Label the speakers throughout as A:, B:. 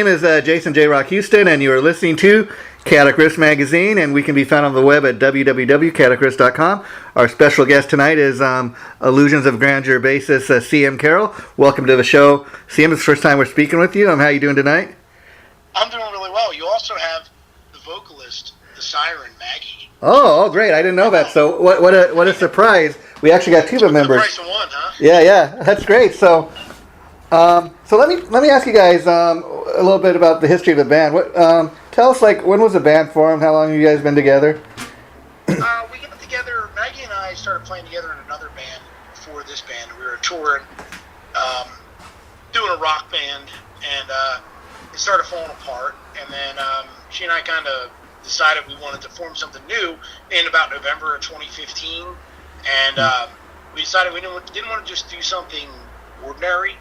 A: name is Jason J. Rock Houston, and you are listening to Chaotic Riffs Magazine, and we can be found on the web at www.chaoticriffs.com. Our special guest tonight is Illusions of Grandeur bassist CM Carroll. Welcome to the show. CM, it's the first time we're speaking with you. How are you doing tonight?
B: I'm doing really well. You also have the vocalist, the siren, Maggie.
A: Oh, great. I didn't know that. So what a surprise. We actually got two members.
B: The price of one, huh?
A: Yeah, that's great. So let me ask you guys a little bit about the history of the band. Tell us, when was the band formed? How long have you guys been together?
B: We got together. Maggie and I started playing together in another band before this band. We were touring, doing a rock band, and it started falling apart. And then she and I kind of decided we wanted to form something new in about November of 2015. And we decided we didn't want to just do something ordinary.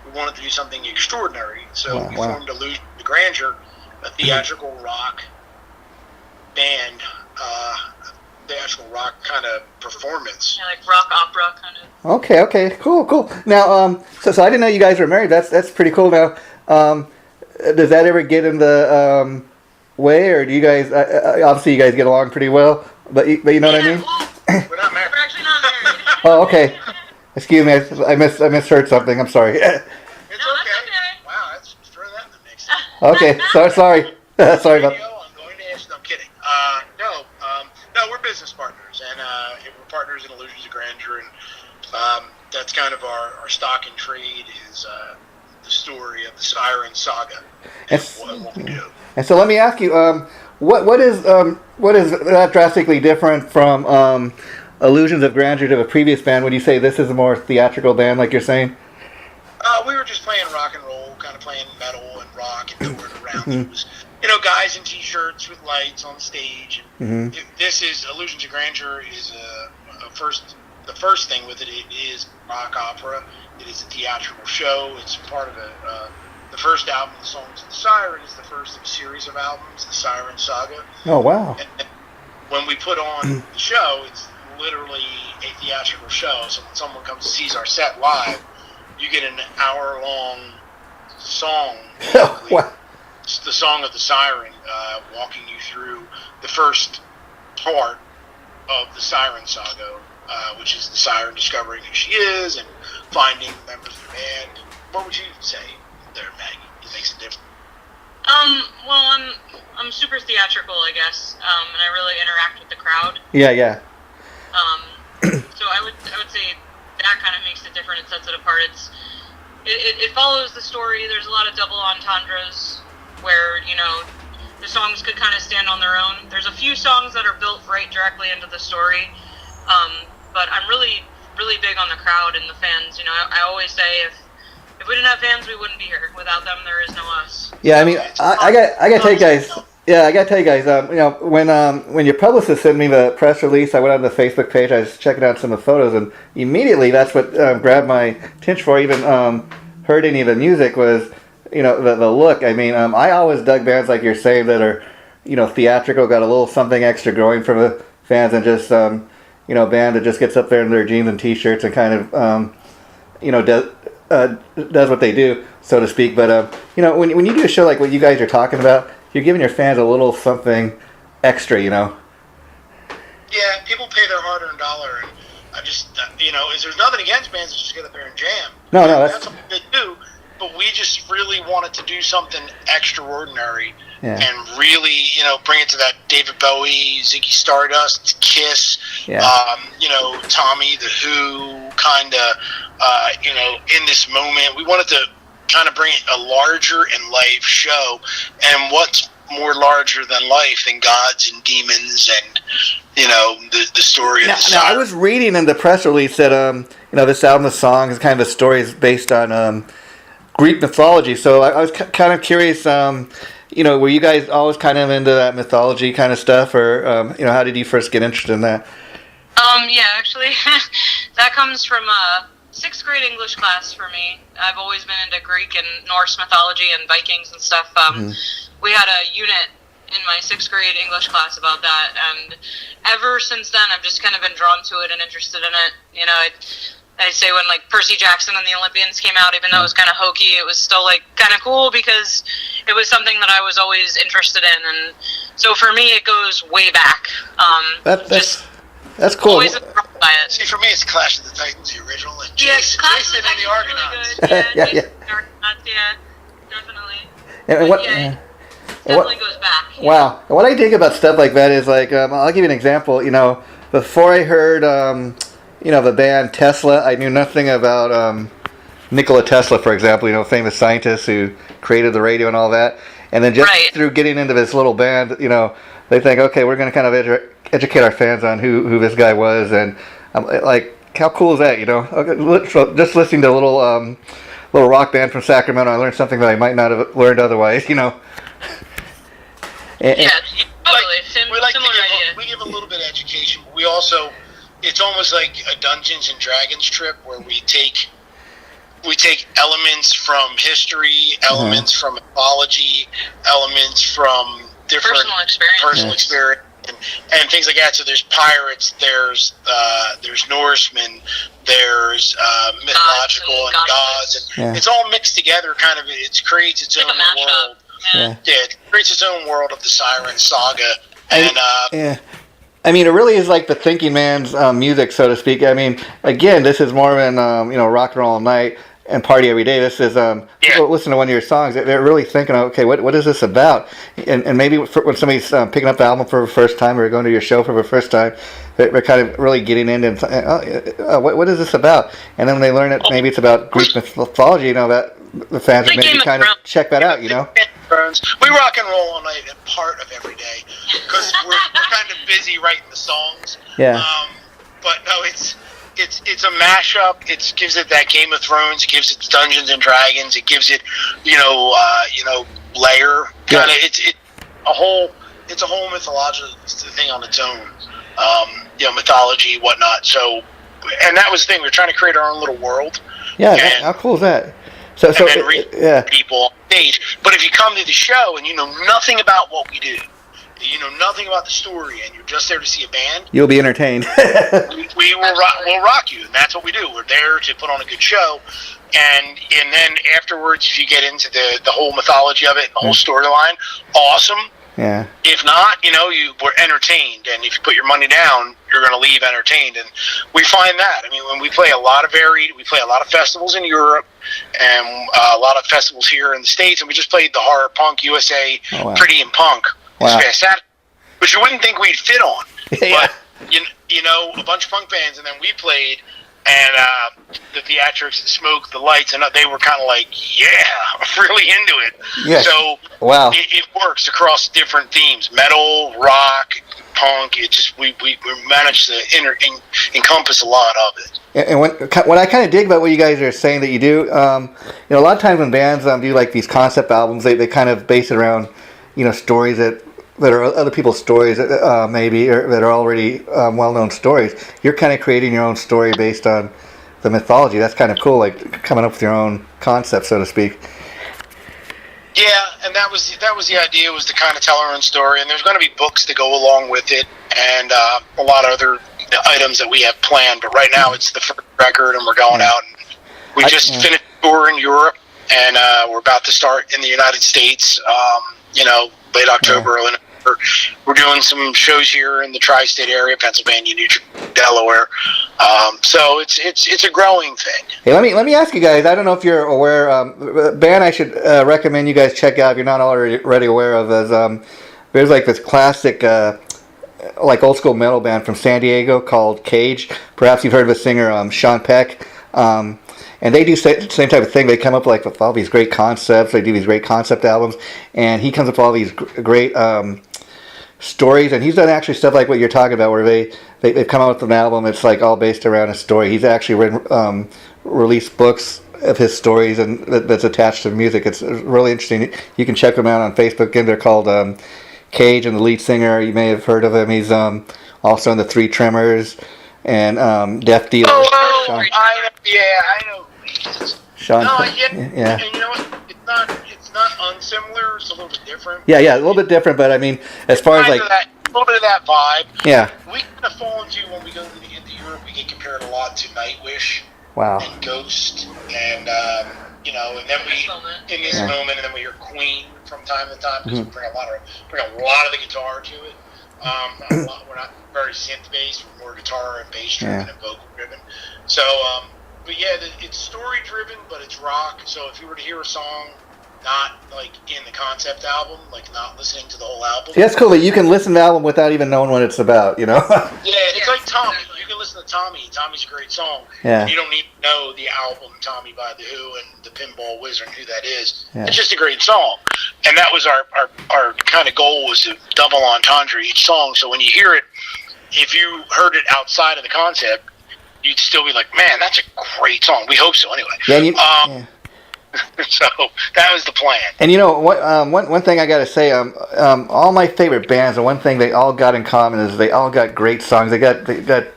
B: We wanted to do something extraordinary. So we formed Illusions of Grandeur, a theatrical rock band, theatrical rock kind of performance.
C: Yeah, like rock opera kind of.
A: Okay, cool. Now, so I didn't know you guys were married. That's pretty cool. Now, does that ever get in the way, or do you guys? Obviously, you guys get along pretty well, but you know what I mean?
C: Well,
B: We're not married.
C: we're actually not married.
A: Oh, okay. Excuse me, I misheard something. I'm sorry.
B: It's
C: No,
B: okay.
C: that's okay.
B: Wow, let's throw that in the mix.
A: Okay, sorry. Sorry about.
B: I'm going to ask. I'm kidding. No, we're business partners, and we're partners in Illusions of Grandeur, and that's kind of our stock in trade is the story of the Siren Saga and what we do.
A: And so let me ask you, what is that drastically different from Illusions of Grandeur to the previous band? Would you say this is a more theatrical band, like you're saying?
B: We were just playing rock and roll, kind of playing metal and rock and touring around. It was, guys in t-shirts with lights on stage. And this is Illusions of Grandeur is the first thing with it. It is rock opera. It is a theatrical show. It's part of the first album, The Songs of the Siren, is the first of a series of albums, the Siren Saga.
A: Oh, wow.
B: And when we put on the show, it's literally a theatrical show. So when someone comes and sees our set live, you get an hour-long song.
A: Wow.
B: It's the Song of the Siren, walking you through the first part of the Siren Saga, which is the siren discovering who she is and finding members of the band. What would you say there, Maggie? It makes a difference.
C: Well, I'm super theatrical, I guess, and I really interact with the crowd.
A: Yeah.
C: So I would say that kind of makes it different and sets it apart. It follows the story. There's a lot of double entendres where, the songs could kind of stand on their own. There's a few songs that are built right directly into the story, but I'm really, really big on the crowd and the fans. I always say if we didn't have fans, we wouldn't be here. Without them, there is no us.
A: Yeah, I mean, I got to tell you guys. Yeah, I got to tell you guys. When your publicist sent me the press release, I went on the Facebook page. I was checking out some of the photos, and immediately that's what grabbed my attention. Before I even heard any of the music was, the look. I mean, I always dug bands like you're saying that are, theatrical, got a little something extra going for the fans, and just band that just gets up there in their jeans and t-shirts and kind of does what they do, so to speak. But when you do a show like what you guys are talking about, you're giving your fans a little something extra,
B: Yeah, people pay their hard-earned dollar, and I just, there's nothing against bands that just get up there and jam.
A: No,
B: that's what they do. But we just really wanted to do something extraordinary and really, bring it to that David Bowie, Ziggy Stardust, Kiss, Tommy, The Who, kind of, in this moment. We wanted to kind of bring a larger-in-life show, and what's more larger than life than gods and demons and, the story of the
A: Now, I was reading in the press release that, this album of songs, kind of the story is based on Greek mythology. So I was kind of curious, were you guys always kind of into that mythology kind of stuff, or, how did you first get interested in that?
C: Yeah, actually, that comes from sixth grade English class for me. I've always been into Greek and Norse mythology and Vikings and stuff. We had a unit in my sixth grade English class about that, and ever since then I've just kind of been drawn to it and interested in it. I say when like Percy Jackson and the Olympians came out, even though it was kind of hokey, it was still like kind of cool because it was something that I was always interested in, and so for me it goes way back.
A: That's cool.
C: Always impressed by it.
B: See, for me it's Clash of the Titans, the original, and
C: Yes,
B: Jason and the Argonauts.
C: Really
A: Yeah,
C: Jason and the Argonauts, definitely.
A: And what?
C: It definitely goes back.
A: Wow. And what I dig about stuff like that is like I'll give you an example. You know, before I heard the band Tesla, I knew nothing about Nikola Tesla, for example. You know, famous scientist who created the radio and all that. And then just through getting into this little band, you know, they think, okay, we're going to kind of educate our fans on who this guy was, and like, how cool is that? You know, okay, so just listening to a little rock band from Sacramento, I learned something that I might not have learned otherwise. You know.
C: Totally.
B: We give a little bit of education, but we also, it's almost like a Dungeons and Dragons trip where we take elements from history, elements from mythology, elements from different personal experience, and things like that. So there's pirates, there's Norsemen, there's mythological and gods, and it's all mixed together. Kind of, it creates its own world.
C: Yeah,
B: it creates its own world of the Siren Saga, and
A: I mean, it really is like the thinking man's music, so to speak. I mean, again, this is more than rock and roll all night and party every day. This is people listen to one of your songs, they're really thinking, okay, what is this about? And maybe when somebody's picking up the album for the first time or going to your show for the first time, they're kind of really getting into what is this about? And then when they learn it, maybe it's about Greek mythology. You know, that the fans would maybe kind of check that out. You know.
B: We rock and roll all night and part of every day because we're kind of busy writing the songs.
A: Yeah.
B: But no, it's a mashup. It gives it that Game of Thrones. It gives it Dungeons and Dragons. It gives it layer kind of. It's a whole mythological thing on its own. Mythology, whatnot. So, and that was the thing. We're trying to create our own little world.
A: Yeah. How cool is that? So
B: People on stage. But if you come to the show and you know nothing about what we do, you know nothing about the story, and you're just there to see a band,
A: you'll be entertained.
B: we'll rock you, and that's what we do. We're there to put on a good show, and then afterwards, if you get into the whole mythology of it, the whole storyline, awesome.
A: Yeah.
B: If not, you were entertained, and if you put your money down, you're going to leave entertained. And we find that. I mean, when we play a lot of festivals in Europe, and a lot of festivals here in the States, and we just played the Horror Punk USA, Pretty in Punk.
A: Wow.
B: Which you wouldn't think we'd fit on.
A: Yeah.
B: But, a bunch of punk bands, and then we played, and the theatrics, the smoke, the lights, and they were kind of like, really into it.
A: Yes.
B: So it works across different themes: metal, rock, punk. It just we managed to encompass a lot of it.
A: And what I kind of dig about what you guys are saying that you do, a lot of times when bands do like these concept albums, they kind of base it around stories that are other people's stories, maybe, or that are already well-known stories. You're kind of creating your own story based on the mythology. That's kind of cool, like coming up with your own concept, so to speak.
B: Yeah, and that was the idea, was to kind of tell our own story. And there's going to be books to go along with it, and a lot of other items that we have planned. But right now, it's the first record, and we're going out. And we just finished a tour in Europe, and we're about to start in the United States. Late October, early November. We're doing some shows here in the tri-state area, Pennsylvania, New Jersey, Delaware. So it's a growing thing.
A: Hey, let me ask you guys. I don't know if you're aware. A band I should recommend you guys check out if you're not already aware of is there's like this classic like old school metal band from San Diego called Cage. Perhaps you've heard of the singer Sean Peck. And they do the same type of thing. They come up with all these great concepts. They do these great concept albums. And he comes up with all these great stories. And he's done actually stuff like what you're talking about, where they've come out with an album that's like all based around a story. He's actually released books of his stories and that's attached to music. It's really interesting. You can check them out on Facebook. Again, they're called Cage, and the lead singer, you may have heard of him. He's also in the Three Tremors and Death Dealer.
B: I know.
A: Sean.
B: No, and you know what? It's not unsimilar. It's a little bit different.
A: Yeah, a little bit different. But I mean, as far as like
B: a little bit of that vibe.
A: Yeah.
B: We kind of fall into, when we go into Europe, we get compared a lot to Nightwish. and Ghost, and you know, and then in this moment, and then we hear Queen from time to time because we bring a lot of the guitar to it. We're not very synth based; we're more guitar and bass driven and vocal driven. So, but yeah, it's story driven, but it's rock. So if you were to hear a song not like in the concept album, like not listening to the whole album.
A: Yeah, it's cool that you can listen to the album without even knowing what it's about, you know?
B: Yeah, it's like Tommy. You can listen to Tommy. Tommy's a great song.
A: Yeah.
B: You don't need to know the album Tommy by The Who and the Pinball Wizard and who that is. Yeah. It's just a great song. And that was our kind of goal, was to double entendre each song. So when you hear it, if you heard it outside of the concept, you'd still be like, man, that's a great song. We hope so anyway.
A: Yeah,
B: so that was the plan.
A: And you know what? One thing I got to say, all my favorite bands, the one thing they all got in common is they all got great songs. They got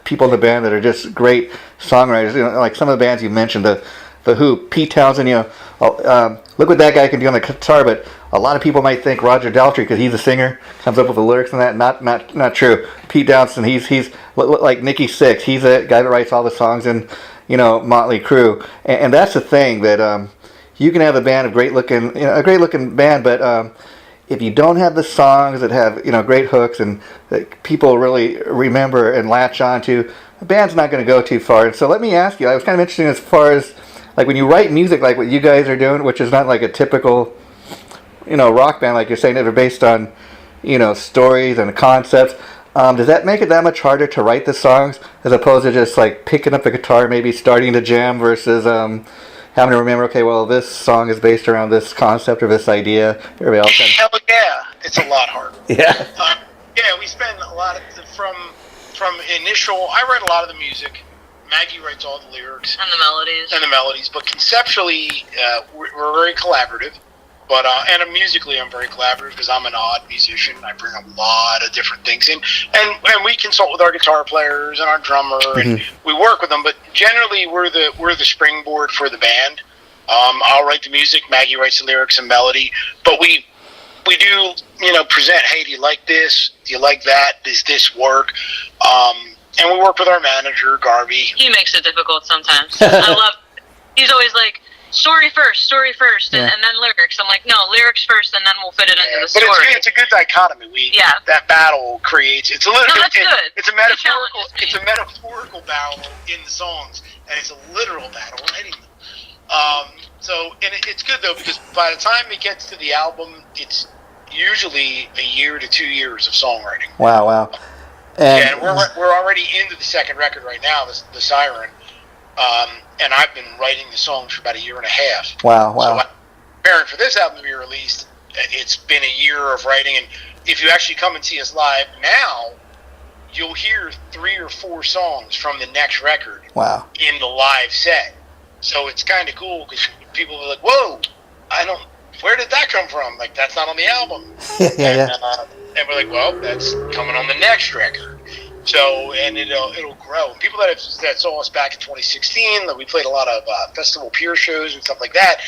A: people in the band that are just great songwriters. You know, like some of the bands you mentioned, the Who, Pete Townsend. You know, look what that guy can do on the guitar. But a lot of people might think Roger Daltrey, because he's a singer, comes up with the lyrics and that. Not true. Pete Townsend, he's like Nicky Sixx. He's a guy that writes all the songs in, you know, Motley Crue. And that's the thing that. You can have a band of great looking band, but if you don't have the songs that have, you know, great hooks and that people really remember and latch onto, the band's not going to go too far. And so let me ask you, I was kind of interested as far as like when you write music like what you guys are doing, which is not like a typical, you know, rock band like you're saying, that are based on, you know, stories and concepts. Does that make it that much harder to write the songs as opposed to just like picking up the guitar, maybe starting to jam versus having to remember, okay, well, this song is based around this concept or this idea. Everybody else.
B: Hell yeah, it's a lot harder.
A: Yeah.
B: Yeah, we spend a lot of from initial. I write a lot of the music. Maggie writes all the lyrics
C: and the melodies.
B: But conceptually, we're very collaborative. But and musically, I'm very collaborative because I'm an odd musician. I bring a lot of different things in, and we consult with our guitar players and our drummer, and we work with them. But generally, we're the springboard for the band. I'll write the music. Maggie writes the lyrics and melody. But we do, you know, present. Hey, do you like this? Do you like that? Does this work? And we work with our manager, Garvey.
C: He makes it difficult sometimes. He's always like, story first, and then lyrics. I'm like, no, lyrics first, and then we'll fit it into the story.
B: But it's a good dichotomy. That battle creates. It's a little.
C: No, that's good.
B: It's a metaphorical. It's a metaphorical battle in the songs, and it's a literal battle writing them. It's good though, because by the time it gets to the album, it's usually a year to 2 years of songwriting.
A: Wow.
B: And we're already into the second record right now, the Siren. And I've been writing the songs for about a year and a half.
A: Wow.
B: So preparing for this album to be released, it's been a year of writing. And if you actually come and see us live now, you'll hear 3 or 4 songs from the next record.
A: Wow.
B: In the live set. So it's kind of cool because people are like, whoa, where did that come from? Like, that's not on the album. And we're like, well, that's coming on the next record. So, and it'll grow. And people that saw us back in 2016, that we played a lot of festival peer shows and stuff like that,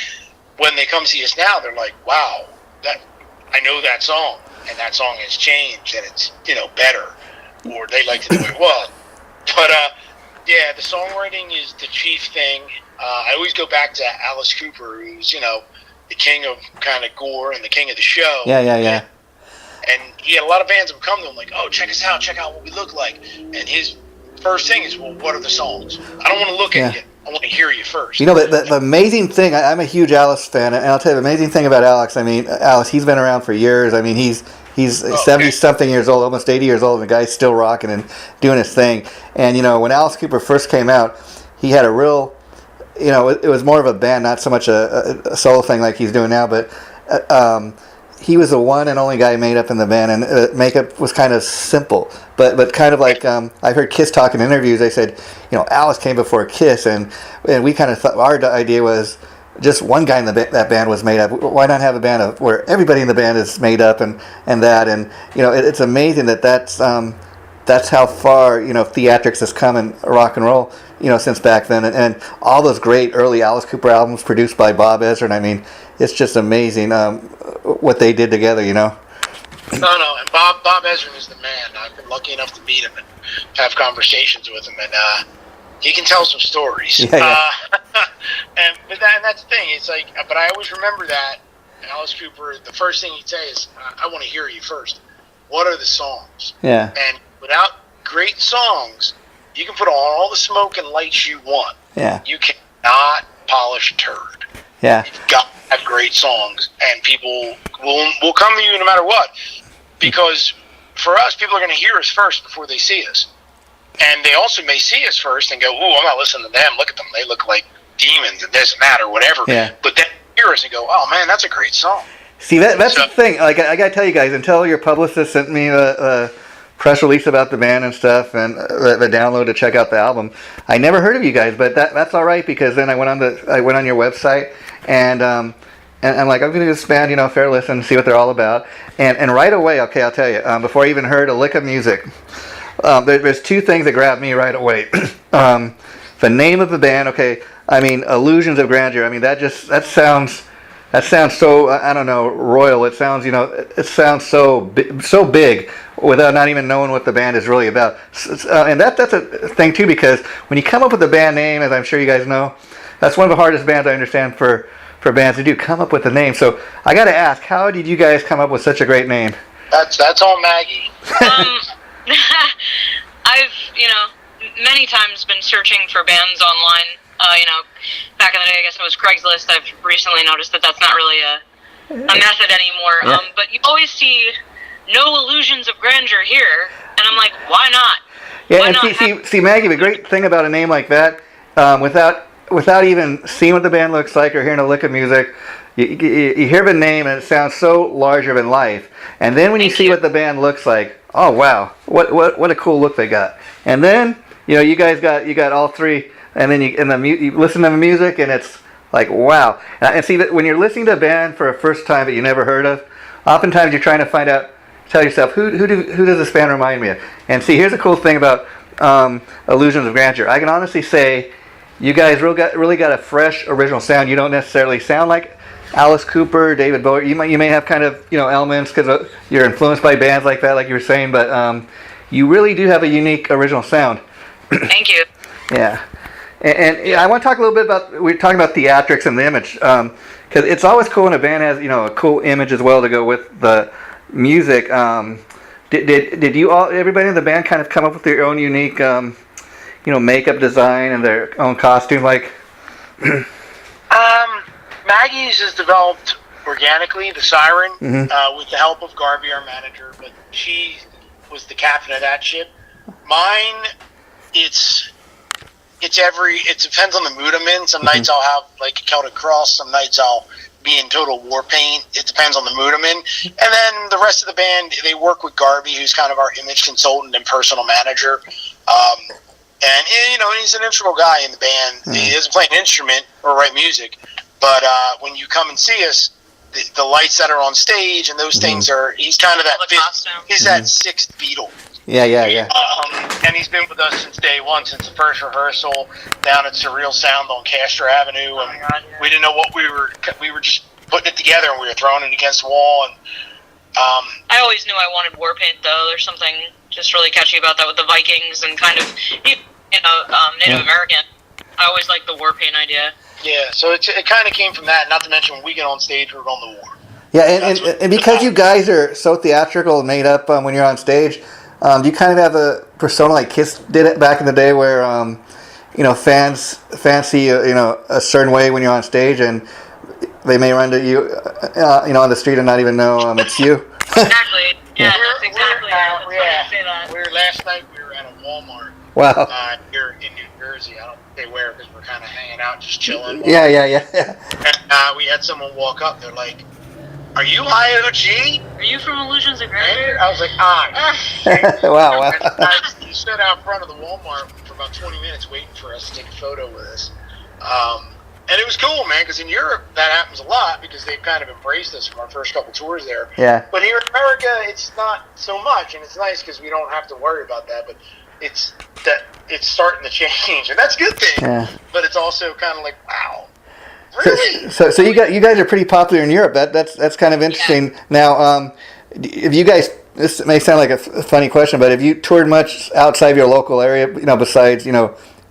B: when they come see us now, they're like, wow, I know that song, and that song has changed, and it's, you know, better, or they like to do it well. But yeah, the songwriting is the chief thing. I always go back to Alice Cooper, who's, you know, the king of kind of gore and the king of the show.
A: Yeah.
B: And he had a lot of fans who would come to him like, oh, check us out, check out what we look like. And his first thing is, well, what are the songs? I don't want to look at you. I want to hear you first.
A: You know, the amazing thing, I'm a huge Alice fan, and I'll tell you the amazing thing about Alex, I mean, Alice, he's been around for years. I mean, he's 70-something years old, almost 80 years old, and the guy's still rocking and doing his thing. And, you know, when Alice Cooper first came out, he had a real, you know, it was more of a band, not so much a solo thing like he's doing now, but he was the one and only guy made up in the band, and makeup was kind of simple, but kind of like I've heard Kiss talk in interviews. They said, you know, Alice came before Kiss, and we kind of thought our idea was just one guy in that band was made up. Why not have a band where everybody in the band is made up and you know, it's amazing that's how far, you know, theatrics has come in rock and roll, you know, since back then, and all those great early Alice Cooper albums produced by Bob Ezrin. I mean, it's just amazing what they did together, you know.
B: No, and Bob Ezrin is the man. I've been lucky enough to meet him and have conversations with him, and he can tell some stories.
A: Yeah.
B: And that's the thing. It's like, but I always remember that. And Alice Cooper, the first thing he'd say is, I want to hear you first. What are the songs?
A: Yeah.
B: And without great songs, you can put on all the smoke and lights you want.
A: Yeah.
B: You cannot polish a turd.
A: Yeah.
B: You've got to have great songs, and people will come to you no matter what. Because for us, people are going to hear us first before they see us. And they also may see us first and go, ooh, I'm not listening to them. Look at them. They look like demons and this and that or whatever.
A: Yeah.
B: But then hear us and go, oh, man, that's a great song.
A: See, that's the thing. Like, I got to tell you guys, until your publicist sent me a press release about the band and stuff and the download to check out the album, I never heard of you guys. But that's all right, because then I went on your website and I'm like, I'm going to give this band, a fair listen and see what they're all about. And right away, okay, I'll tell you, before I even heard a lick of music, there's two things that grabbed me right away. The name of the band, okay, I mean, Illusions of Grandeur. I mean, that sounds so, I don't know, royal. It sounds, it sounds so big without not even knowing what the band is really about. And that's a thing too, because when you come up with a band name, as I'm sure you guys know, that's one of the hardest bands I understand for bands to do, come up with a name. So I got to ask, how did you guys come up with such a great name?
B: That's all Maggie.
C: I've, many times been searching for bands online. Back in the day, I guess it was Craigslist. I've recently noticed that that's not really a method anymore.
A: Yeah.
C: But you always see no illusions of grandeur here, and I'm like, why not?
A: Yeah,
C: Why
A: and
C: not
A: see, Maggie, the great thing about a name like that, without even seeing what the band looks like or hearing a lick of music, you hear the name and it sounds so larger than life. And then when you see what the band looks like, oh wow, what a cool look they got. And then you guys got all three. And then you listen to the music, and it's like, wow. And see, that when you're listening to a band for a first time that you never heard of, oftentimes you're trying to tell yourself, who does this band remind me of? And see, here's the cool thing about Illusions of Grandeur. I can honestly say, you guys really got a fresh, original sound. You don't necessarily sound like Alice Cooper, David Bowie. You may have kind of elements because you're influenced by bands like that, like you were saying, but you really do have a unique, original sound.
C: Thank you.
A: Yeah. And I want to talk a little bit about, we're talking about theatrics and the image, because it's always cool when a band has, a cool image as well to go with the music. Did you all, everybody in the band kind of come up with their own unique, makeup design and their own costume, like?
B: Maggie's is developed organically, the Siren, with the help of Garby, our manager, but she was the captain of that ship. Mine, it depends on the mood I'm in. Some nights I'll have like a Celtic cross. Some nights I'll be in total war paint. It depends on the mood I'm in. And then the rest of the band, they work with Garby, who's kind of our image consultant and personal manager. And he's an integral guy in the band. He doesn't play an instrument or write music, but when you come and see us, the lights that are on stage and those things are. He's kind of that. He's that sixth Beatle.
A: Yeah.
B: And he's been with us since day one, since the first rehearsal down at Surreal Sound on Castro Avenue. And we didn't know what we were just putting it together, and we were throwing it against the wall. And
C: I always knew I wanted war paint, though. There's something just really catchy about that with the Vikings and kind of, Native American. I always liked the war paint idea.
B: Yeah, so it kind of came from that. Not to mention, when we get on stage, we're going to war.
A: Yeah, and because you guys are so theatrical and made up when you're on stage, do you kind of have a persona like Kiss did it back in the day, where fans see a certain way when you're on stage, and they may run to you on the street and not even know it's you?
C: Exactly. Yeah, that's exactly.
B: Last night we were at a Walmart.
A: Wow.
B: Here in New Jersey. I don't think they wear it because we're kind of hanging out, just chilling.
A: Yeah.
B: And we had someone walk up. They're like, "Are you IOG?
C: Are you from Illusions of Grandeur?"
B: I was like,
A: Wow.
B: He stood out front of the Walmart for about 20 minutes waiting for us to take a photo with us. And it was cool, man, because in Europe that happens a lot because they've kind of embraced us from our first couple tours there.
A: Yeah.
B: But here in America, it's not so much, and it's nice because we don't have to worry about that. But it's starting to change, and that's a good thing.
A: Yeah.
B: But it's also kind of like, wow, really?
A: So you guys are pretty popular in Europe. That's kind of interesting. Yeah. Now, if you guys, this may sound like a funny question, but have you toured much outside of your local area? Besides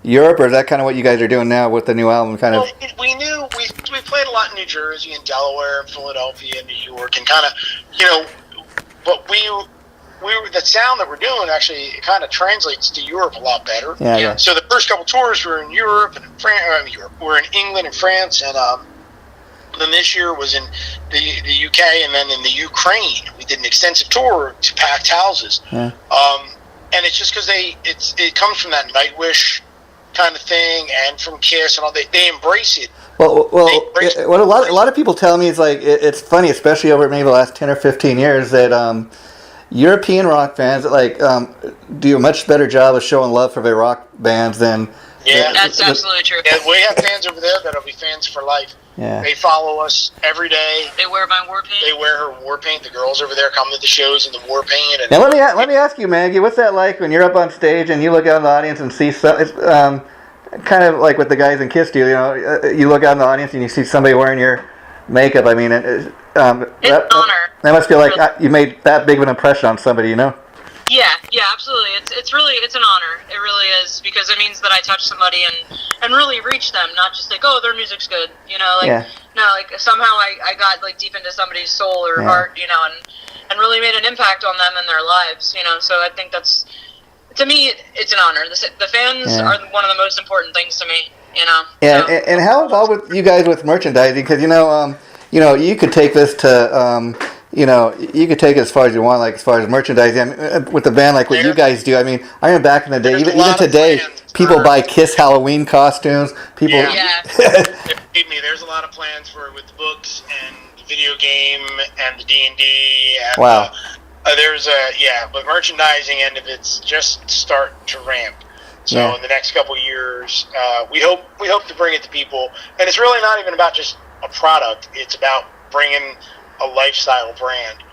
A: Europe, or is that kind of what you guys are doing now with the new album? Kind of.
B: Well, we knew we played a lot in New Jersey and Delaware and Philadelphia and New York, and kind of, but we the sound that we're doing actually kind of translates to Europe a lot better.
A: Yeah.
B: So the first couple tours were in Europe and we're in England and France, and then this year was in the UK and then in the Ukraine. We did an extensive tour to packed houses.
A: Yeah.
B: And it's just because it comes from that Nightwish kind of thing, and from Kiss and all. They embrace it.
A: Well, what a lot of people tell me is like it's funny, especially over maybe the last 10 or 15 years, that European rock bands do a much better job of showing love for their rock bands than.
B: Yeah,
C: that's absolutely true.
B: Yeah, we have fans over there that'll be fans for life.
A: Yeah.
B: They follow us every day.
C: They wear my war paint.
B: They wear her war paint. The girls over there come to the shows in the war paint. And
A: now let me ask you, Maggie, what's that like when you're up on stage and you look out in the audience and see kind of like what the guys in Kiss do? You look out in the audience and you see somebody wearing your makeup. I mean,
C: it's an honor.
A: That must feel like you made that big of an impression on somebody,
C: Yeah, absolutely. It's an honor. It really is, because it means that I touched somebody and really reached them, not just like, oh, their music's good, No, like somehow I got like deep into somebody's soul or heart, and really made an impact on them and their lives, So I think to me, it's an honor. The fans are one of the most important things to me,
A: Yeah, so, and how involved with you guys with merchandising? Because you could take this to. You could take it as far as you want, like as far as merchandising. I mean, with a band like what you guys do, I mean, I remember back in the day, even today, people buy Kiss Halloween costumes. People,
B: believe me, there's a lot of plans with the books and the video game and the D&D. And,
A: wow.
B: But merchandising end of it's just start to ramp. So in the next couple of years, we hope to bring it to people, and it's really not even about just a product. It's about bringing a lifestyle brand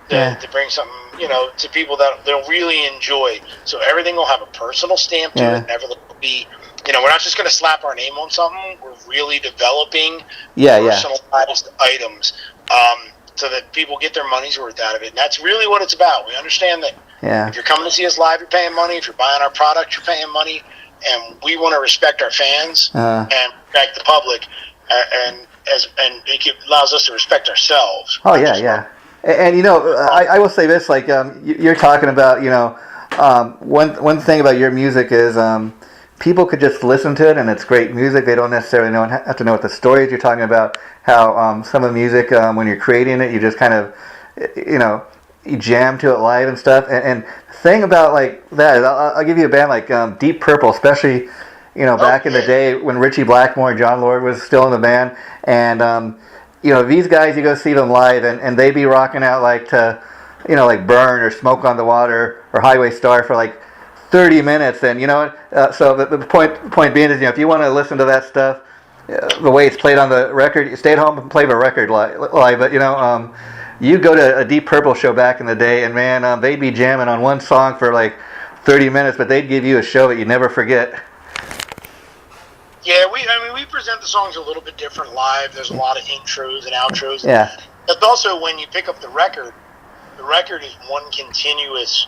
B: to bring something, to people that they'll really enjoy. So everything will have a personal stamp to it. Never will be, we're not just going to slap our name on something. We're really developing personalized items so that people get their money's worth out of it. And that's really what it's about. We understand that if you're coming to see us live, you're paying money. If you're buying our product, you're paying money. And we want to respect our fans and respect the public. And it allows us to respect ourselves.
A: Oh yeah. And I will say this: like you're talking about, one thing about your music is people could just listen to it, and it's great music. They don't necessarily have to know what the story is. You're talking about how some of the music, when you're creating it, you just kind of, you jam to it live and stuff. And the thing about like that is, I'll give you a band like Deep Purple, especially. Back in the day when Ritchie Blackmore and John Lord was still in the band, and these guys, you go see them live, and they be rocking out like to, like Burn or Smoke on the Water or Highway Star for like 30 minutes, and so the point being is, if you want to listen to that stuff, the way it's played on the record, you stay at home and play the record live. But you go to a Deep Purple show back in the day, and man, they'd be jamming on one song for like 30 minutes, but they'd give you a show that you'd never forget.
B: Yeah, we present the songs a little bit different live. There's a lot of intros and outros.
A: Yeah.
B: But also, when you pick up the record is one continuous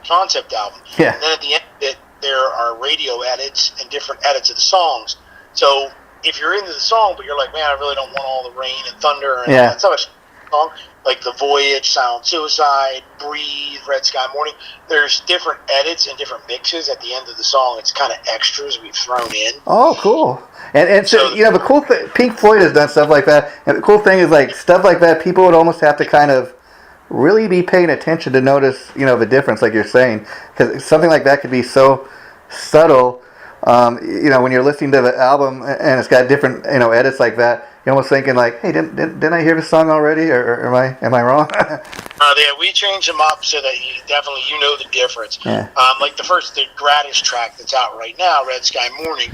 B: concept album.
A: Yeah.
B: And then at the end of it, there are radio edits and different edits of the songs. So if you're into the song, but you're like, man, I really don't want all the rain and thunder and all that stuff, song like The Voyage, Silent Suicide, Breathe, Red Sky Morning. There's different edits and different mixes at the end of the song. It's kind of extras we've thrown in.
A: Oh, cool. And so the cool thing, Pink Floyd has done stuff like that. And the cool thing is, like, stuff like that, people would almost have to kind of really be paying attention to notice, the difference, like you're saying. Because something like that could be so subtle, when you're listening to the album and it's got different, edits like that. You're almost thinking like, hey, didn't I hear this song already, or am I wrong?
B: We change them up so that you definitely know the difference.
A: Yeah.
B: Like the Gratis track that's out right now, Red Sky Morning,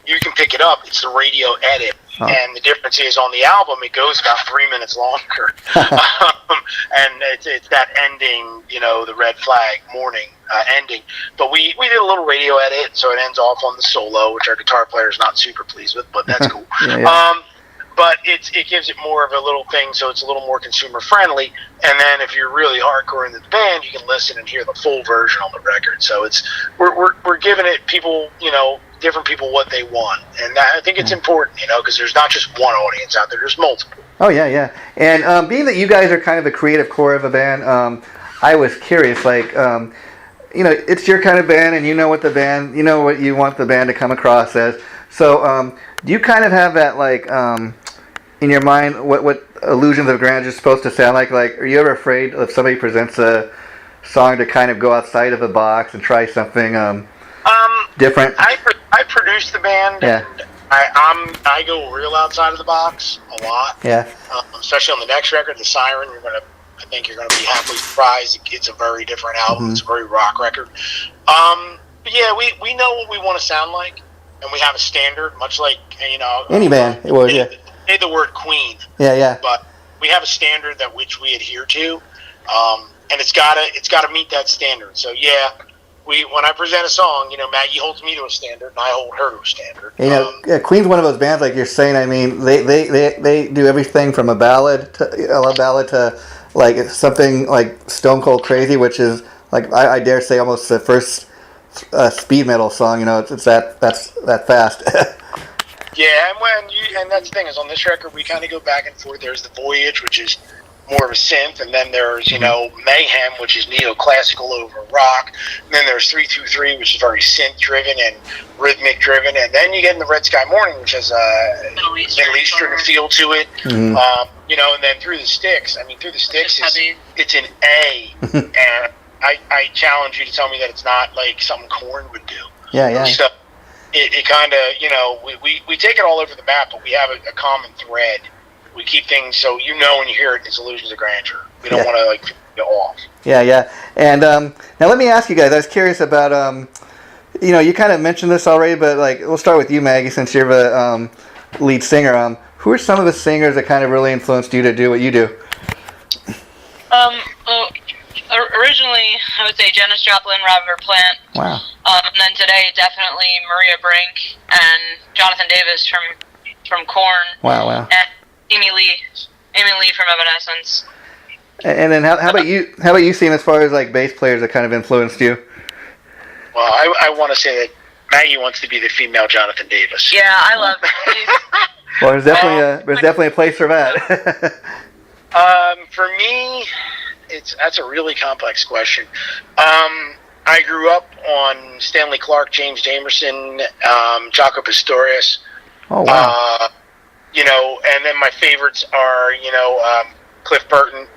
B: you can pick it up. It's the radio edit, and the difference is on the album it goes about 3 minutes longer, and it's that ending, the Red Flag Morning ending. But we did a little radio edit, so it ends off on the solo, which our guitar player is not super pleased with, but that's cool. But it gives it more of a little thing, so it's a little more consumer friendly. And then if you're really hardcore into the band, you can listen and hear the full version on the record. So we're giving it people, different people what they want, and I think it's important, because there's not just one audience out there; there's multiple.
A: Oh yeah. And being that you guys are kind of the creative core of a band, I was curious, like, it's your kind of band, and you know what you want the band to come across as. So, do you kind of have that, like, in your mind, what Illusions of Grandeur is supposed to sound like? Like, are you ever afraid if somebody presents a song to kind of go outside of the box and try something different?
B: I produce the band.
A: Yeah.
B: I go real outside of the box a lot.
A: Yeah.
B: Especially on the next record, The Siren. I think you're gonna be happily surprised. It's a very different album. It's a very rock record. But yeah, we know what we want to sound like, and we have a standard, much like
A: any band. It was, yeah.
B: Say the word Queen.
A: Yeah.
B: But we have a standard that which we adhere to, and it's gotta meet that standard. So yeah. When I present a song, Maggie holds me to a standard, and I hold her to a standard.
A: Queen's one of those bands, like you're saying. I mean, they do everything from a ballad to like something like Stone Cold Crazy, which is like I dare say almost the first speed metal song. It's that fast.
B: Yeah, and that's the thing is on this record we kind of go back and forth. There's the Voyage, which is more of a synth, and then there's Mayhem, which is neoclassical over rock, and then there's 323, which is very synth driven and rhythmic driven, and then you get in the Red Sky Morning, which has a Middle Eastern feel to it, and then Through the Sticks. I mean, Through the Sticks it's an A, and I challenge you to tell me that it's not like something Korn would do.
A: Yeah.
B: So it kind of we take it all over the map, but we have a common thread. We keep things so when you hear it, it's Illusions of Grandeur. We don't want to go off. Yeah. And now let me ask you guys. I was curious about you kind of mentioned this already, but like we'll start with you, Maggie, since you're the lead singer. Who are some of the singers that kind of really influenced you to do what you do?
C: Well, originally I would say Janis Joplin, Robert Plant.
A: Wow.
C: And then today definitely Maria Brink and Jonathan Davis from Korn.
A: Wow.
C: And Amy Lee from Evanescence.
A: And then how about you? How about you, Sean, as far as like bass players that kind of influenced you?
B: Well, I want to say that Maggie wants to be the female Jonathan Davis.
C: Yeah, I love it.
A: Well, there's definitely a place for that.
B: For me, that's a really complex question. I grew up on Stanley Clarke, James Jamerson, Jaco Pastorius.
A: Oh wow.
B: And then my favorites are, Cliff Burton,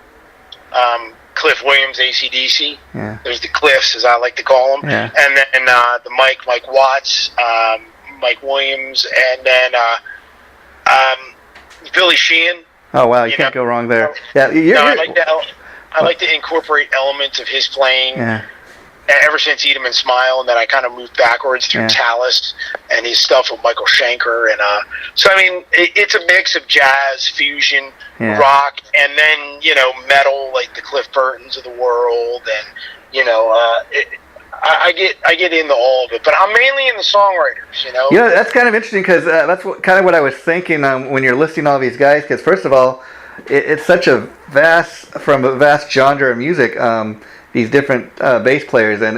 B: Cliff Williams, AC/DC.
A: Yeah.
B: There's the Cliffs, as I like to call them.
A: Yeah.
B: And then the Mike Watts, Mike Williams, and then Billy Sheehan.
A: Oh wow, you can't go wrong there. Yeah,
B: I like to incorporate elements of his playing.
A: Yeah.
B: Ever since Eat 'Em and Smile, and then I kind of moved backwards through Talus and his stuff with Michael Schenker, and so I mean it's a mix of jazz, fusion, rock, and then metal like the Cliff Burtons of the world, and I get into all of it, but I'm mainly in the songwriters.
A: That's kind of interesting because that's kind of what I was thinking when you're listing all these guys. Because first of all, it's such a vast genre of music. These different bass players, and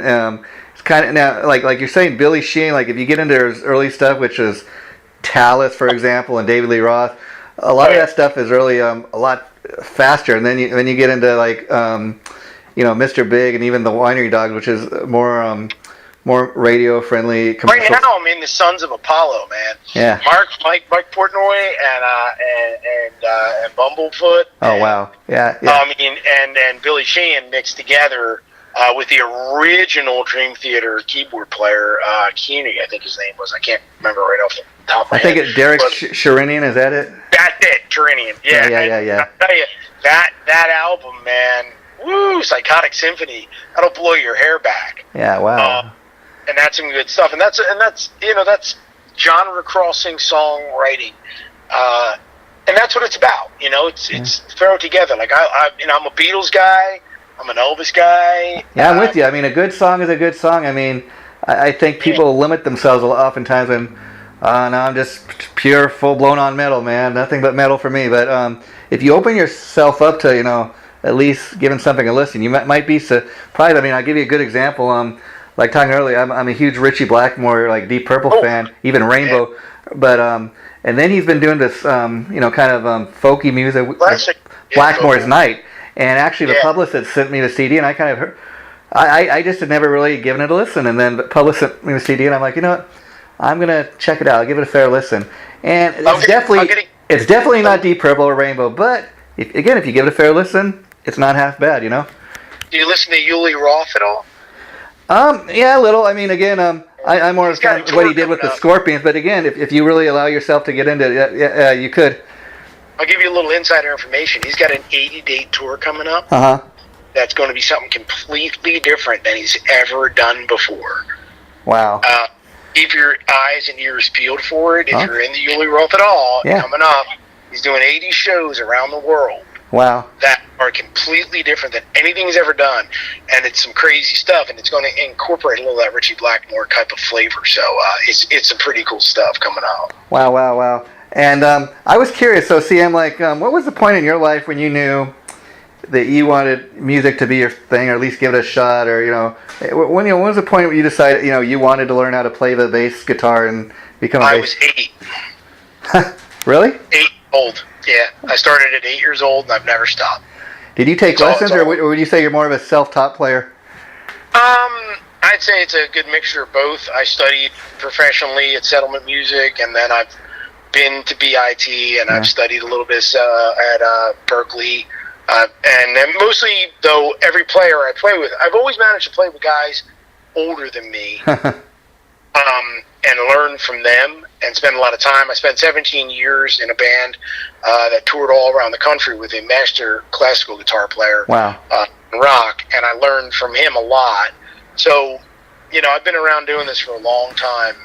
A: it's kind of now like you're saying Billy Sheehan. Like if you get into his early stuff, which is Talus, for example, and David Lee Roth, a lot of that stuff is really a lot faster. And then you get into like Mr. Big and even the Winery Dogs, which is more radio friendly.
B: Right now, I'm in the Sons of Apollo, man.
A: Yeah.
B: Mike Portnoy and Bumblefoot.
A: Oh wow. Yeah.
B: And Billy Sheehan mixed together with the original Dream Theater keyboard player, Keeney, I think his name was. I can't remember right off the top of my head.
A: I think it's Derek Sherinian. Is that it?
B: That's it, Sherinian. Yeah. I tell you, that album, man. Woo! Psychotic Symphony. That'll blow your hair back.
A: Yeah. Wow.
B: And that's some good stuff, and that's genre crossing songwriting, and that's what it's about. It's throw it together. Like I'm a Beatles guy, I'm an Elvis guy.
A: Yeah, I'm with you. I mean, a good song is a good song. I mean, I think people limit themselves oftentimes when, no, I'm just pure full blown on metal, man. Nothing but metal for me. But if you open yourself up to at least giving something a listen, you might be surprised. I mean, I'll give you a good example. like talking earlier, I'm a huge Richie Blackmore, like Deep Purple fan, even Rainbow. Yeah. But and then he's been doing this, kind of folky music, Blackmore's Night. And actually, the publicist sent me the CD, and I kind of heard. I just had never really given it a listen, and then the publicist sent me the CD, and I'm like, you know what? I'm gonna check it out. I'll give it a fair listen. And it's definitely not Deep Purple or Rainbow, but if you give it a fair listen, it's not half bad, you know.
B: Do you listen to Uli Roth at all?
A: Yeah, a little. I mean, again, I'm more of kind of what he did with the Scorpions, but again, if you really allow yourself to get into it, yeah, you could.
B: I'll give you a little insider information. He's got an 80-date tour coming up. That's going to be something completely different than he's ever done before.
A: Wow.
B: Keep your eyes and ears peeled for it. If you're into Uli Roth at all, coming up, he's doing 80 shows around the world.
A: Wow.
B: That are completely different than anything he's ever done. And it's some crazy stuff, and it's going to incorporate a little of that Richie Blackmore type of flavor. So it's some pretty cool stuff coming out.
A: Wow. And I was curious, so CM, like, what was the point in your life when you knew that you wanted music to be your thing, or at least give it a shot, or, when was the point where you decided, you wanted to learn how to play the bass guitar and become a bass?
B: I was 8.
A: Really?
B: 8 years old, yeah. I started at 8 years old, and I've never stopped.
A: Did you take lessons, or would you say you're more of a self-taught player?
B: I'd say it's a good mixture of both. I studied professionally at Settlement Music, and then I've been to BIT, and I've studied a little bit at Berkeley. And then mostly, though, every player I play with, I've always managed to play with guys older than me and learn from them and spend a lot of time. I spent 17 years in a band that toured all around the country with a master classical guitar player.
A: Wow.
B: Rock, and I learned from him a lot. So, I've been around doing this for a long time.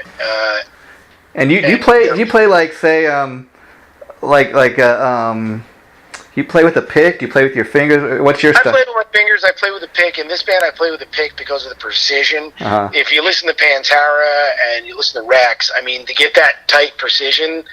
A: And you play like, say, you play with a pick? Do you play with your fingers? What's your stuff?
B: I play with my fingers. I play with a pick. In this band, I play with a pick because of the precision. If you listen to Pantera and you listen to Rex, I mean, to get that tight precision,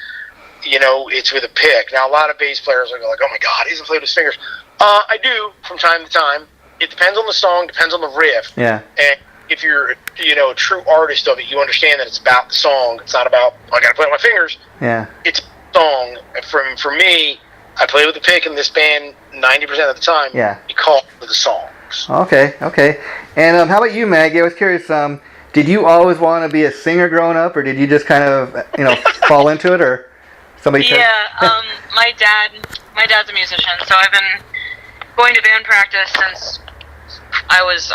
B: it's with a pick. Now, a lot of bass players are like, oh my God, he doesn't play with his fingers. I do from time to time. It depends on the song, depends on the riff.
A: Yeah.
B: And if you're, a true artist of it, you understand that it's about the song. It's not about, I got to play with my fingers.
A: Yeah.
B: It's a song. For me, I play with the pick in this band 90% of the time.
A: Yeah.
B: Because of the songs.
A: Okay. And how about you, Maggie? I was curious, did you always want to be a singer growing up, or did you just kind of, fall into it, or somebody?
C: My dad's a musician, so I've been going to band practice since I was,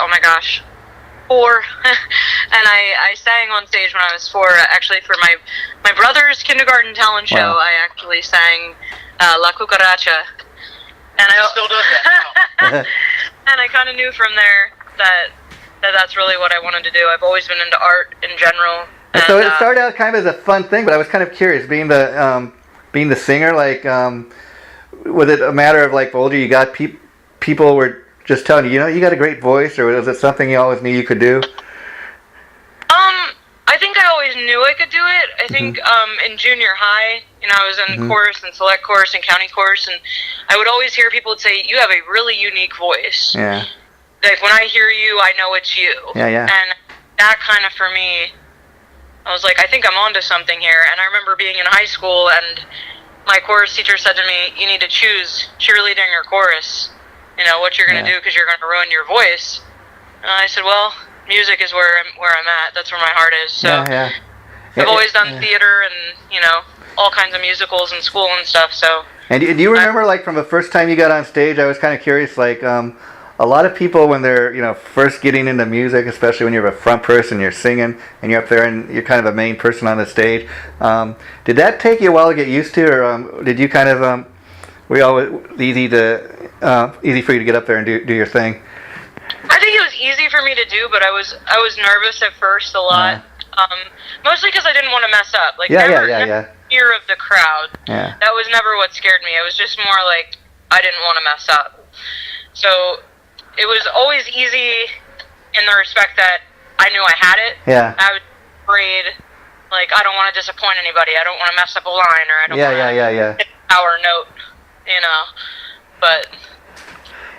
C: 4. And I sang on stage when I was 4. Actually, for my brother's kindergarten talent show, I actually sang La Cucaracha. And I
B: still does that.
C: And I kind of knew from there that's really what I wanted to do. I've always been into art in general. And
A: so it started out kind of as a fun thing, but I was kind of curious, being the singer, like, was it a matter of, like, older you got, people were just telling you, you got a great voice, or was it something you always knew you could do?
C: I think I always knew I could do it. I think in junior high, I was in chorus and select chorus and county chorus, and I would always hear people say, you have a really unique voice.
A: Yeah.
C: Like, when I hear you, I know it's you.
A: Yeah.
C: And that kind of, for me, I was like, I think I'm onto something here. And I remember being in high school, and my chorus teacher said to me, you need to choose cheerleading or chorus, what you're going to do, because you're going to ruin your voice. And I said, well, music is where I'm at. That's where my heart is. So I've always done theater and, all kinds of musicals in school and stuff. So. And
A: do you remember, like, from the first time you got on stage, I was kind of curious, like, a lot of people when they're, first getting into music, especially when you're a front person, you're singing, and you're up there and you're kind of a main person on the stage, did that take you a while to get used to, or did you kind of, were you always easy for you to get up there and do your thing?
C: I think it was easy for me to do, but I was nervous at first a lot. Mostly because I didn't want to mess up. Like, never fear of the crowd.
A: Yeah.
C: That was never what scared me. It was just more like I didn't want to mess up. So it was always easy in the respect that I knew I had it.
A: Yeah.
C: I was afraid, like, I don't want to disappoint anybody. I don't want to mess up a line, or I don't want to hit a power note, But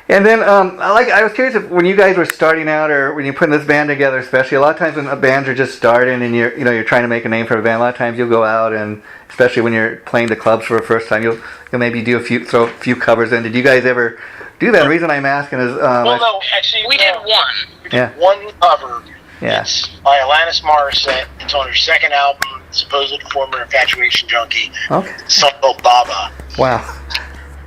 A: And then I was curious if when you guys were starting out or when you're putting this band together, especially a lot of times when bands are just starting and you're trying to make a name for a band, a lot of times you'll go out and especially when you're playing the clubs for the first time, you'll maybe do throw a few covers in. Did you guys ever do that? The reason I'm asking is
B: no, actually
C: we did one.
B: We did one cover.
A: Yeah.
B: It's by Alanis Morissette. It's on her second album, supposed former Infatuation Junkie.
A: Okay.
B: It's called Baba.
A: Wow.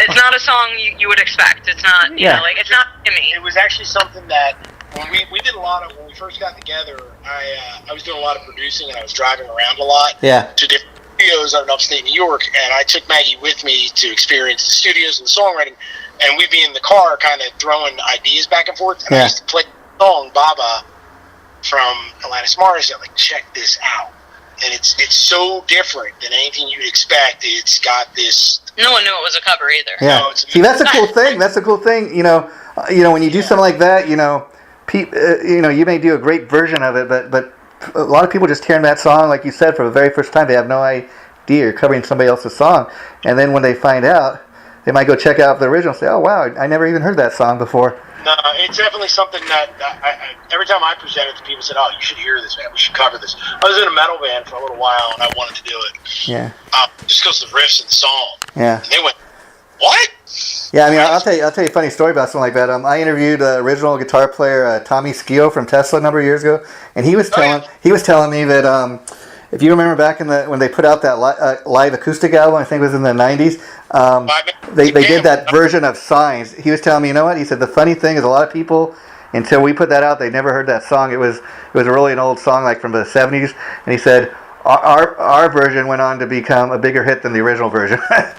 C: It's not a song you would expect. It's not, you know, like, it's not Jimmy.
B: It was actually something that when we did a lot of, when we first got together, I was doing a lot of producing and I was driving around a lot to different studios out in upstate New York, and I took Maggie with me to experience the studios and the songwriting, and we'd be in the car kind of throwing ideas back and forth, and I used to play the song Baba from Alanis Morissette, like, check this out. And it's so different than anything you'd expect. It's got this.
C: No one knew it was a cover either.
A: Yeah.
B: No,
A: See, that's a cool thing. That's a cool thing. You know, when you do something like that, you may do a great version of it, but a lot of people just hearing that song, like you said, for the very first time, they have no idea you're covering somebody else's song, and then when they find out, they might go check out the original and say, "Oh wow, I never even heard that song before."
B: No, it's definitely something that every time I present it to people, said, "Oh, you should hear this, man. We should cover this." I was in a metal band for a little while, and I wanted to do it.
A: Yeah.
B: Just because of the riffs and the song.
A: Yeah.
B: And they went, "What?"
A: Yeah, I mean, I'll tell you a funny story about something like that. I interviewed the original guitar player Tommy Skeoch from Tesla a number of years ago, and he was telling me that if you remember back when they put out that live acoustic album, I think it was in the '90s. They did that version of Signs. He was telling me, you know what? He said the funny thing is a lot of people, until we put that out, they never heard that song. It was really an old song like from the '70s, and he said our version went on to become a bigger hit than the original version.
B: I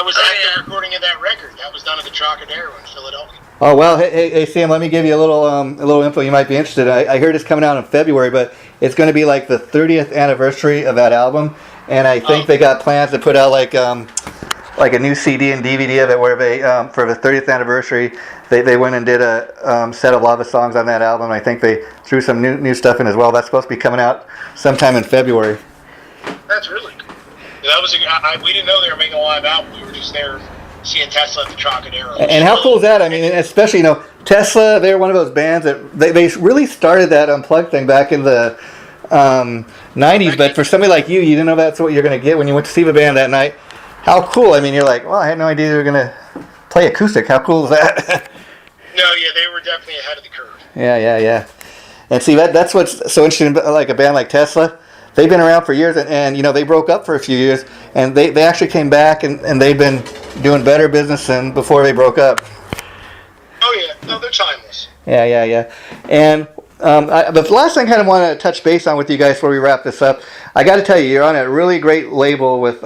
B: was at the recording of that record. That was done at the Trocadero in Philadelphia.
A: Oh well, hey Sam, let me give you a little info you might be interested in. I heard it's coming out in February, but it's going to be like the 30th anniversary of that album, and I think they got plans to put out like a new CD and DVD of it, where they for the 30th anniversary they went and did a set of lava songs on that album. I think they threw some new stuff in as well. That's supposed to be coming out sometime in February.
B: That's really cool. That was we didn't know they were making a live album. We were just there seeing Tesla at the Trocadero. And
A: how cool is that? I mean, especially Tesla. They're one of those bands that they really started that unplugged thing back in the 90s. But for somebody like you didn't know that's what you're going to get when you went to see the band that night. How cool! I mean, you're like, well, I had no idea they were going to play acoustic. How cool is that?
B: No, yeah, they were definitely ahead of the curve.
A: Yeah. And see, that's what's so interesting, like a band like Tesla. They've been around for years, and they broke up for a few years, and they actually came back, and they've been doing better business than before they broke up.
B: Oh, yeah. No, they're timeless.
A: Yeah. And the last thing I kind of want to touch base on with you guys before we wrap this up, I got to tell you, you're on a really great label with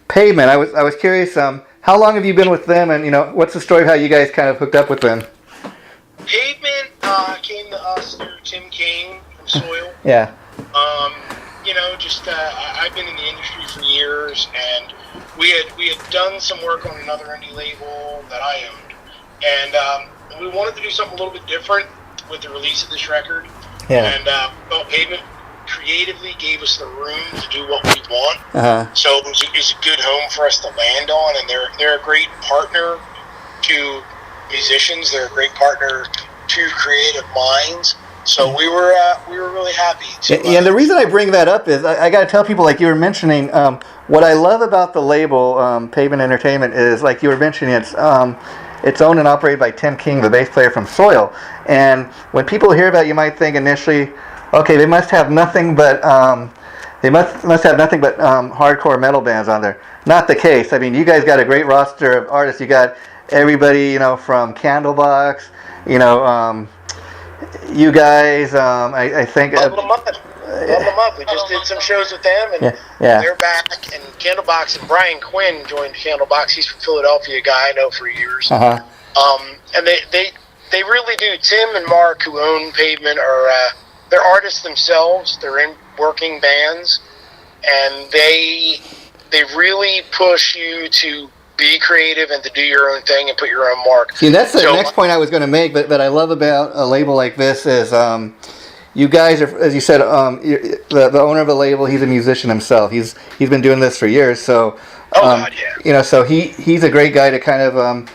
A: Pavement. I was curious, how long have you been with them, and what's the story of how you guys kind of hooked up with them?
B: Pavement came to us through Tim King from Soil.
A: Yeah.
B: I've been in the industry for years, and we had done some work on another indie label that I owned, and we wanted to do something a little bit different with the release of this record.
A: Yeah.
B: And Pavement creatively gave us the room to do what we want.
A: Uh-huh.
B: So it was a good home for us to land on, and they're a great partner to musicians. They're a great partner to creative minds. So we were really happy to.
A: And the reason I bring that up is I got to tell people, like you were mentioning, what I love about the label Pavement Entertainment is, like you were mentioning, it's owned and operated by Tim King, the bass player from Soil. And when people hear about it, you might think initially, okay, they must have nothing but hardcore metal bands on there. Not the case. I mean, you guys got a great roster of artists. You got everybody, from Candlebox, you guys, I think.
B: Love them up. We just did some shows with them, and they're back. And Candlebox and Brian Quinn joined Candlebox. He's from Philadelphia, a guy I know for years.
A: Uh-huh.
B: And they really do. Tim and Mark, who own Pavement, they're artists themselves. They're in working bands, and they really push you to be creative and to do your own thing and put your own mark.
A: See, that's the next point I was going to make, but I love about a label like this is you guys are, as you said, the owner of the label, he's a musician himself. He's been doing this for years, so
B: God, yeah.
A: So he's a great guy to kind of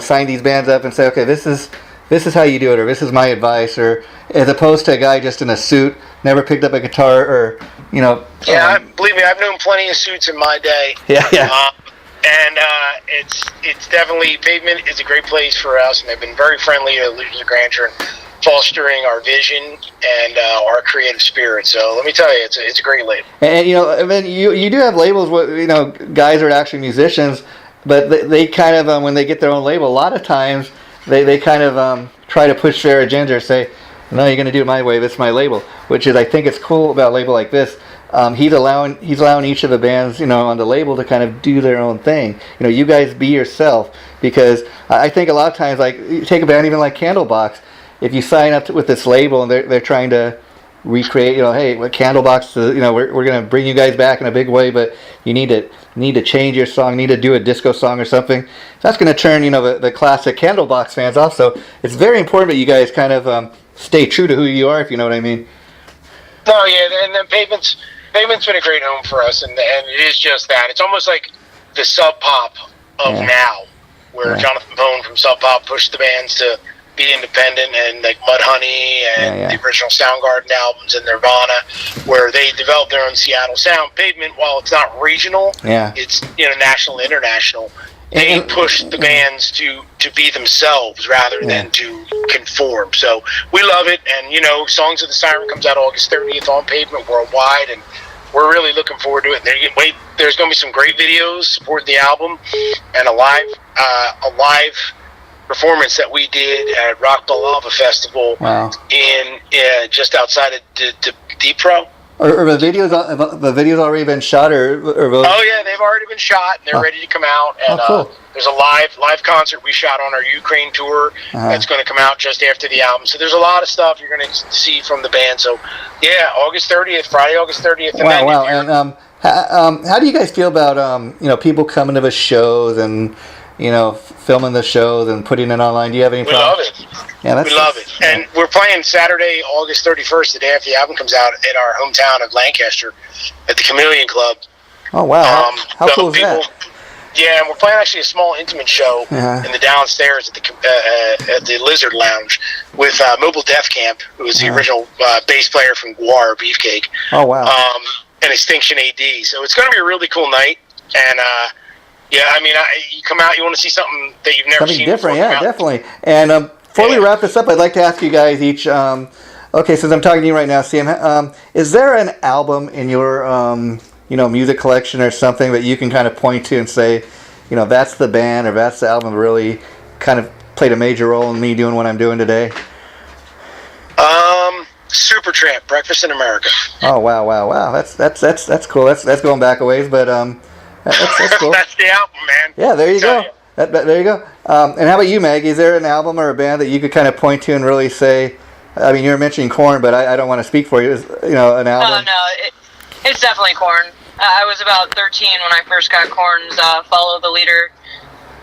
A: sign these bands up and say, okay, this is how you do it, or this is my advice, or as opposed to a guy just in a suit, never picked up a guitar, or
B: believe me, I've known plenty of suits in my day. And it's definitely, Pavement is a great place for us, and they've been very friendly to Legions of Grandeur and fostering our vision and our creative spirit. So let me tell you, it's a great label.
A: And then you do have labels where guys are actually musicians, but they kind of when they get their own label, a lot of times they kind of try to push their agenda or say, no, you're going to do it my way. This is my label, which is, I think it's cool about a label like this. He's allowing each of the bands, on the label to kind of do their own thing. You guys be yourself, because I think a lot of times, like, you take a band even like Candlebox, if you sign up with this label and they're trying to recreate, hey, what Candlebox, we're going to bring you guys back in a big way, but you need to change your song, need to do a disco song or something. That's going to turn, the classic Candlebox fans off. So it's very important that you guys kind of stay true to who you are, if you know what I mean.
B: No, yeah, and then Pavement's been a great home for us, and it is just that. It's almost like the Sub Pop of now, where Jonathan Bone from Sub Pop pushed the bands to be independent, and like Mudhoney and the original Soundgarden albums and Nirvana, where they developed their own Seattle sound. Pavement, while it's not regional, it's national, international. They push the bands to be themselves rather than to conform. So we love it, and Songs of the Siren comes out August 30th on Pavement worldwide, and we're really looking forward to it. There's going to be some great videos supporting the album, and a live performance that we did at Rock the Lava Festival in just outside of Deep Pro.
A: Are the videos already been shot, or
B: Oh yeah, they've already been shot, and they're ready to come out. And
A: cool.
B: There's a live concert we shot on our Ukraine tour that's going to come out just after the album. So there's a lot of stuff you're going to see from the band. So yeah, Friday, August 30th.
A: Wow. And how do you guys feel about people coming to the shows and filming the shows and putting it online? Do you have any problem?
B: We love it. Yeah, we love it. And we're playing Saturday, August 31st, the day after the album comes out, at our hometown of Lancaster at the Chameleon Club.
A: Oh, wow. How cool is that?
B: Yeah, and we're playing actually a small intimate show in the downstairs at the Lizard Lounge with Mobile Death Camp, who was the original bass player from Guar, Beefcake.
A: Oh, wow.
B: And Extinction AD. So it's going to be a really cool night. And you come out, you want to see something that you've never seen
A: different,
B: before.
A: Definitely. And before we wrap this up, I'd like to ask you guys each, okay, since I'm talking to you right now, Sam, is there an album in your, music collection or something that you can kind of point to and say, that's the band or that's the album that really kind of played a major role in me doing what I'm doing today?
B: Supertramp, Breakfast in America.
A: Oh, wow. That's cool. That's going back a ways, but that's cool.
B: That's the album, man.
A: Yeah, there you go. There you go. And how about you, Maggie? Is there an album or a band that you could kind of point to and really say? I mean, you were mentioning Korn, but I don't want to speak for you. Is, an album?
C: No, it's definitely Korn. I was about 13 when I first got Korn's "Follow the Leader,"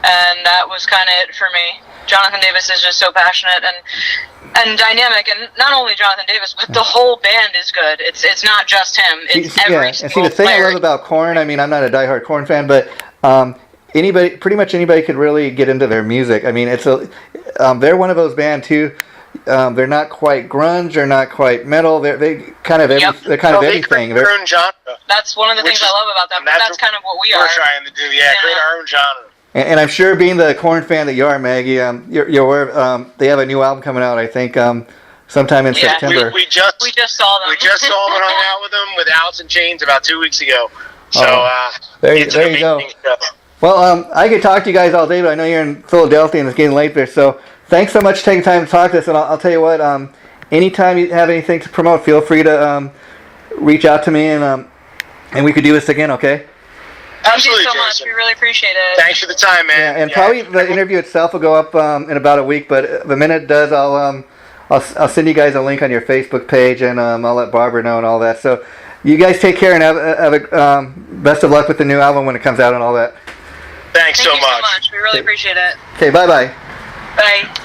C: and that was kind of it for me. Jonathan Davis is just so passionate and dynamic, and not only Jonathan Davis, but the whole band is good. It's not just him. It's every single
A: the thing
C: player.
A: I love about Korn, I mean, I'm not a diehard Korn fan, but pretty much anybody could really get into their music. I mean, they're one of those bands too. They're not quite grunge, they're not quite metal. They're kind of everything.
B: Their own genre.
C: That's one of the things I love about them. That's kind of what we are.
B: We're trying to do, create our own genre.
A: And I'm sure, being the Korn fan that you are, Maggie, you're aware they have a new album coming out, I think, sometime in September.
B: We just saw them. We just saw them and hung out with them with Alice in Chains about 2 weeks ago. So
A: there you go. Well, I could talk to you guys all day, but I know you're in Philadelphia and it's getting late there. So thanks so much for taking time to talk to us. And I'll tell you what, anytime you have anything to promote, feel free to reach out to me, and we could do this again, okay?
B: Absolutely,
C: Thank you so much. We really appreciate it.
B: Thanks for the time, man.
A: Yeah, and probably the interview itself will go up in about a week, but the minute it does, I'll send you guys a link on your Facebook page, and I'll let Barbara know and all that. So you guys take care and have a best of luck with the new album when it comes out and all that.
B: Thanks so much.
C: Thank you so much. We really appreciate it.
A: Okay, bye-bye.
C: Bye.